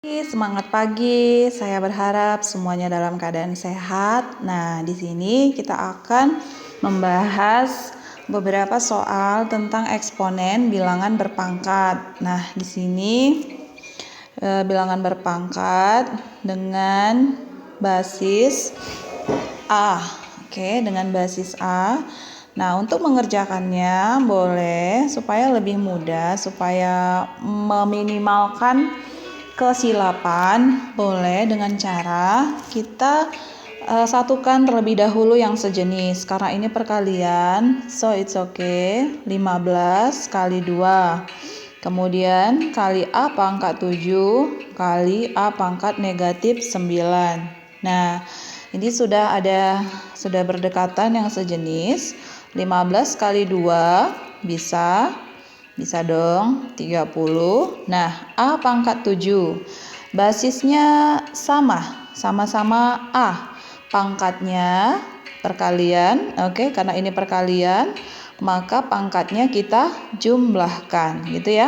Semangat pagi, saya berharap semuanya dalam keadaan sehat. Nah, di sini kita akan membahas beberapa soal tentang eksponen bilangan berpangkat. Nah, di sini bilangan berpangkat dengan basis A. Oke, dengan basis A. Nah, untuk mengerjakannya boleh supaya lebih mudah, supaya meminimalkan kesilapan, boleh dengan cara kita satukan terlebih dahulu yang sejenis. Karena ini perkalian, so it's okay. 15 kali 2. Kemudian kali A pangkat 7 kali A pangkat negatif 9. Nah, ini sudah berdekatan yang sejenis. 15 kali 2 bisa dong 30. Nah, A pangkat 7. Basisnya sama-sama A. Pangkatnya perkalian, oke, karena ini perkalian, maka pangkatnya kita jumlahkan, gitu ya.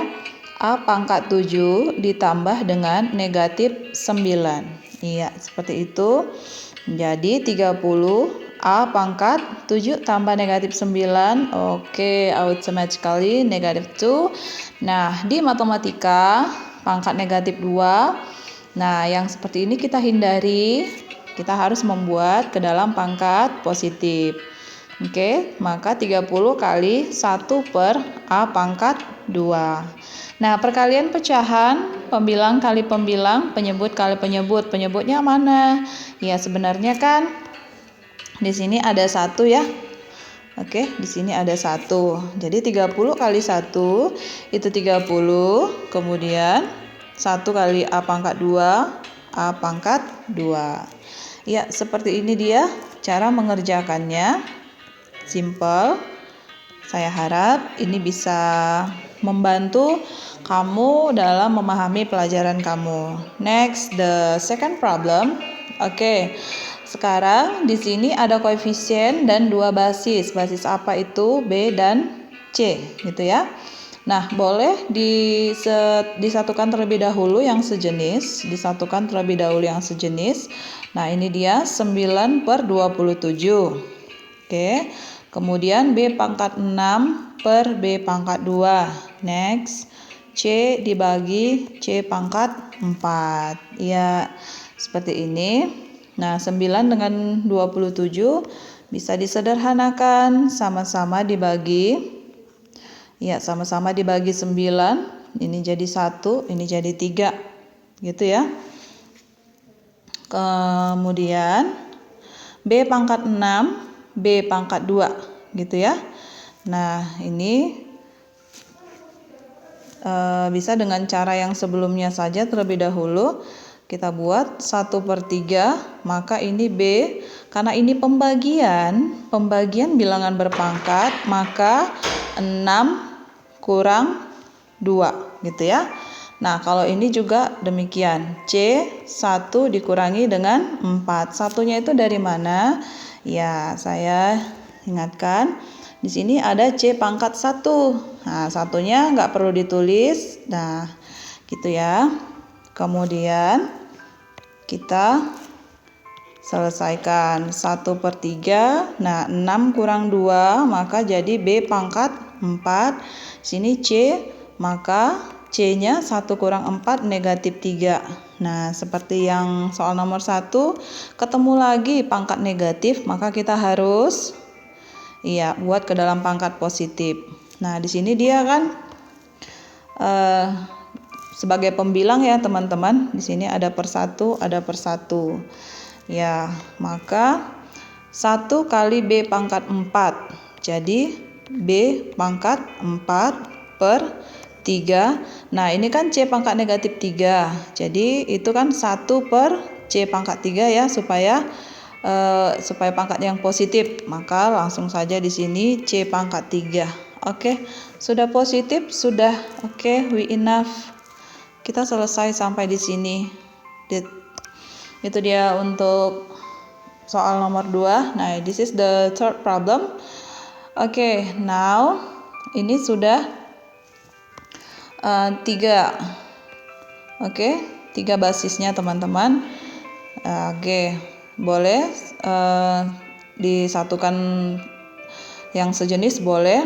A pangkat 7 ditambah dengan negatif 9. Iya, seperti itu. Jadi 30 A pangkat 7 tambah negatif 9. Oke, automatically negatif 2. Nah, di matematika pangkat negatif 2. Nah, yang seperti ini kita hindari. Kita harus membuat ke dalam pangkat positif. Oke, maka 30 kali 1 per A pangkat 2. Nah, perkalian pecahan, pembilang kali pembilang, penyebut kali penyebut. Penyebutnya mana? Ya, sebenarnya kan di sini ada 1 ya. Oke, di sini ada 1. Jadi 30 kali 1 itu 30. Kemudian 1 kali A pangkat 2, A pangkat 2. Ya, seperti ini dia cara mengerjakannya. Simple. Saya harap ini bisa membantu kamu dalam memahami pelajaran kamu. Next, the second problem. Oke. Sekarang di sini ada koefisien dan 2 basis. Basis apa itu? B dan C, gitu ya. Nah, boleh disatukan terlebih dahulu yang sejenis. Nah, ini dia 9 per 27. Oke. Kemudian B pangkat 6 per B pangkat 2. Next, C dibagi C pangkat 4. Ya, seperti ini. Nah, 9 dengan 27 bisa disederhanakan, sama-sama dibagi. Ya, sama-sama dibagi 9. Ini jadi 1, ini jadi 3. Gitu ya. Kemudian B pangkat 6, B pangkat 2. Gitu ya. Nah, ini bisa dengan cara yang sebelumnya saja terlebih dahulu. Kita buat 1 per 3, maka ini B. Karena ini pembagian bilangan berpangkat, maka 6 kurang 2, gitu ya. Nah, kalau ini juga demikian. C 1 dikurangi dengan 4. Satunya itu dari mana? Ya, saya ingatkan. Di sini ada C pangkat 1. Nah, satunya nggak perlu ditulis. Nah, gitu ya. Kemudian kita selesaikan 1 per 3. Nah, 6 kurang 2, maka jadi B pangkat 4. Sini C, maka C-nya 1 kurang 4 negatif 3. Nah, seperti yang soal nomor 1, ketemu lagi pangkat negatif, maka kita harus buat ke dalam pangkat positif. Nah, di sini dia kan sebagai pembilang ya teman-teman. Di sini ada per 1, ada per 1. Ya, maka 1 kali B pangkat 4. Jadi B pangkat 4 per 3. Nah, ini kan C pangkat negatif 3. Jadi itu kan 1 per C pangkat 3 ya, supaya pangkat yang positif. Maka langsung saja di sini C pangkat 3. Oke, sudah positif, sudah oke, we enough. Kita selesai sampai di sini. Itu dia untuk soal nomor 2. Nah, this is the third problem. Oke, now ini sudah 3. Oke, 3 basisnya teman-teman. Oke, boleh disatukan yang sejenis boleh.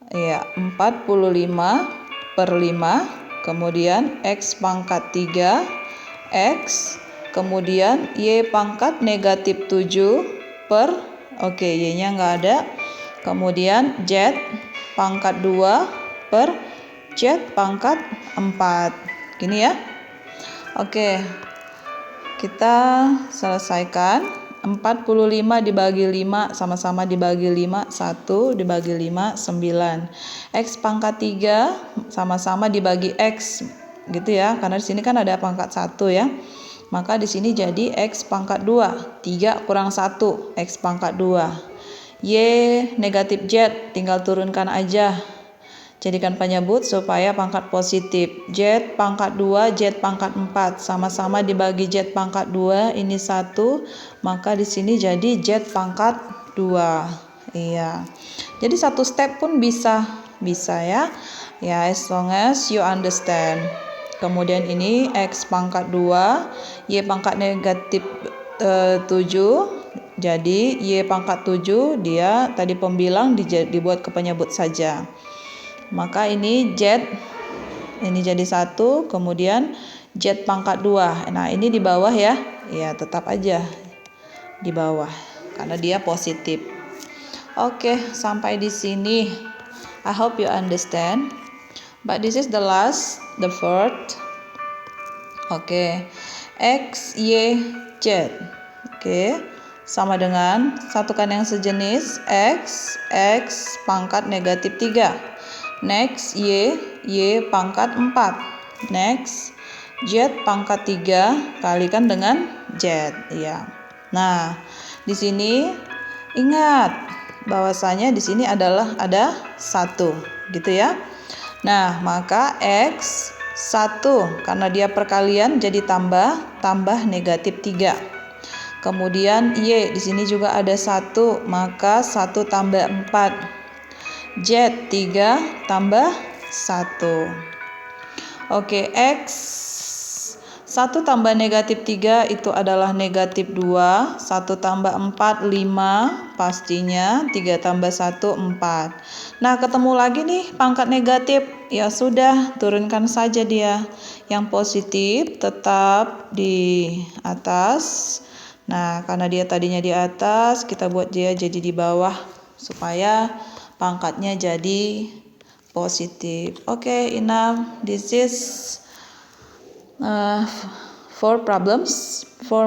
Ya, 45/5, kemudian X pangkat 3, X, kemudian Y pangkat negatif 7 per, oke, Y-nya nggak ada. Kemudian Z pangkat 2 per Z pangkat 4. Gini ya. Oke, kita selesaikan. 45 dibagi 5 sama-sama dibagi 5, 1 dibagi 5, 9. X pangkat 3 sama-sama dibagi X gitu ya, karena di sini kan ada pangkat 1 ya. Maka di sini jadi X pangkat 2, 3 kurang 1, X pangkat 2. Y negatif Z, tinggal turunkan aja. Jadikan penyebut supaya pangkat positif. Z pangkat 2, Z pangkat 4. Sama-sama dibagi Z pangkat 2, ini 1. Maka di sini jadi Z pangkat 2. Iya. Jadi satu step pun bisa ya. Ya, as long as you understand. Kemudian ini X pangkat 2, Y pangkat negatif 7. Jadi Y pangkat 7 dia tadi pembilang dibuat ke penyebut saja. Maka ini Z, ini jadi 1, kemudian Z pangkat 2. Nah, ini di bawah ya. Ya, tetap aja di bawah karena dia positif. Oke, sampai di sini. I hope you understand. But this is the fourth. Oke. X, Y, Z. Oke. Sama dengan satukan yang sejenis X pangkat negatif 3. Next, Y pangkat 4. Next, Z pangkat 3 kalikan dengan Z, ya. Nah, di sini ingat bahwasanya di sini ada 1, gitu ya. Nah, maka X 1 karena dia perkalian jadi tambah negatif 3. Kemudian Y di sini juga ada 1, maka 1 tambah 4. Z 3 tambah 1. Oke, X 1 tambah negatif 3 itu adalah negatif 2. 1 tambah 4, 5 pastinya. 3 tambah 1, 4. Nah, ketemu lagi nih pangkat negatif. Ya sudah, turunkan saja dia. Yang positif tetap di atas. Nah, karena dia tadinya di atas, kita buat dia jadi di bawah supaya pangkatnya jadi positif. Oke, enough. This is 4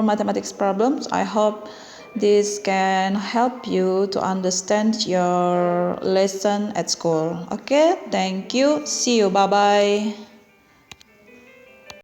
mathematics problems. I hope this can help you to understand your lesson at school. Okay, thank you. See you. Bye-bye.